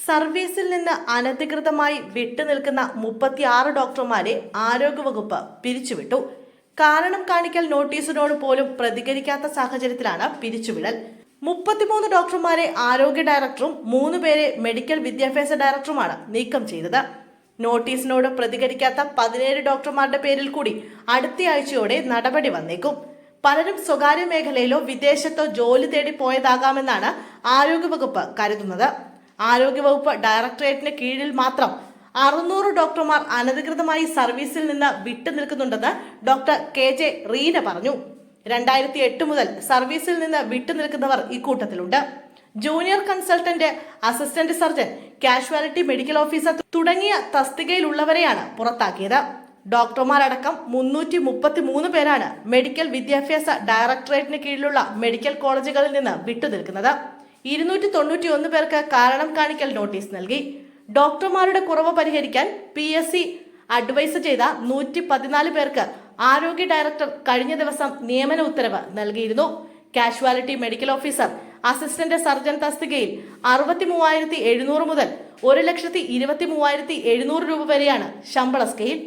സർവീസിൽ നിന്ന് അനധികൃതമായി വിട്ടുനിൽക്കുന്ന 36 ഡോക്ടർമാരെ ആരോഗ്യവകുപ്പ് പിരിച്ചുവിട്ടു. കാരണം കാണിക്കൽ നോട്ടീസിനോട് പോലും പ്രതികരിക്കാത്ത സാഹചര്യത്തിലാണ് പിരിച്ചുവിടൽ. 33 ഡോക്ടർമാരെ ആരോഗ്യ ഡയറക്ടറും 3 പേരെ മെഡിക്കൽ വിദ്യാഭ്യാസ ഡയറക്ടറുമാണ് നീക്കം ചെയ്തത്. നോട്ടീസിനോട് പ്രതികരിക്കാത്ത 17 ഡോക്ടർമാരുടെ പേരിൽ കൂടി അടുത്തയാഴ്ചയോടെ നടപടി വന്നേക്കും. പലരും സ്വകാര്യ മേഖലയിലോ വിദേശത്തോ ജോലി തേടി പോയതാകാമെന്നാണ് ആരോഗ്യവകുപ്പ് കരുതുന്നത്. ആരോഗ്യവകുപ്പ് ഡയറക്ടറേറ്റിന് കീഴിൽ മാത്രം 600 ഡോക്ടർമാർ അനധികൃതമായി സർവീസിൽ നിന്ന് വിട്ടുനിൽക്കുന്നുണ്ടെന്ന് ഡോക്ടർ KJ റീന പറഞ്ഞു. 2008 മുതൽ സർവീസിൽ നിന്ന് വിട്ടുനിൽക്കുന്നവർ ഇക്കൂട്ടത്തിലുണ്ട്. Junior consultant, assistant surgeon, casualty medical officer തുടങ്ങിയ തസ്തികയിലുള്ളവരെയാണ് പുറത്താക്കിയത്. ഡോക്ടർമാരടക്കം 333 പേരാണ് മെഡിക്കൽ വിദ്യാഭ്യാസ ഡയറക്ടറേറ്റിന് കീഴിലുള്ള മെഡിക്കൽ കോളേജുകളിൽ നിന്ന് വിട്ടുനിൽക്കുന്നത്. 291 പേർക്ക് കാരണം കാണിക്കൽ നോട്ടീസ് നൽകി. ഡോക്ടർമാരുടെ കുറവ് പരിഹരിക്കാൻ PSC അഡ്വൈസ് ചെയ്ത 114 പേർക്ക് ആരോഗ്യ ഡയറക്ടർ കഴിഞ്ഞ ദിവസം നിയമന ഉത്തരവ് നൽകിയിരുന്നു. Casualty medical officer, assistant surgeon തസ്തികയിൽ 63,700 മുതൽ 1,23,700 രൂപ വരെയാണ് ശമ്പള സ്കെയിൽ.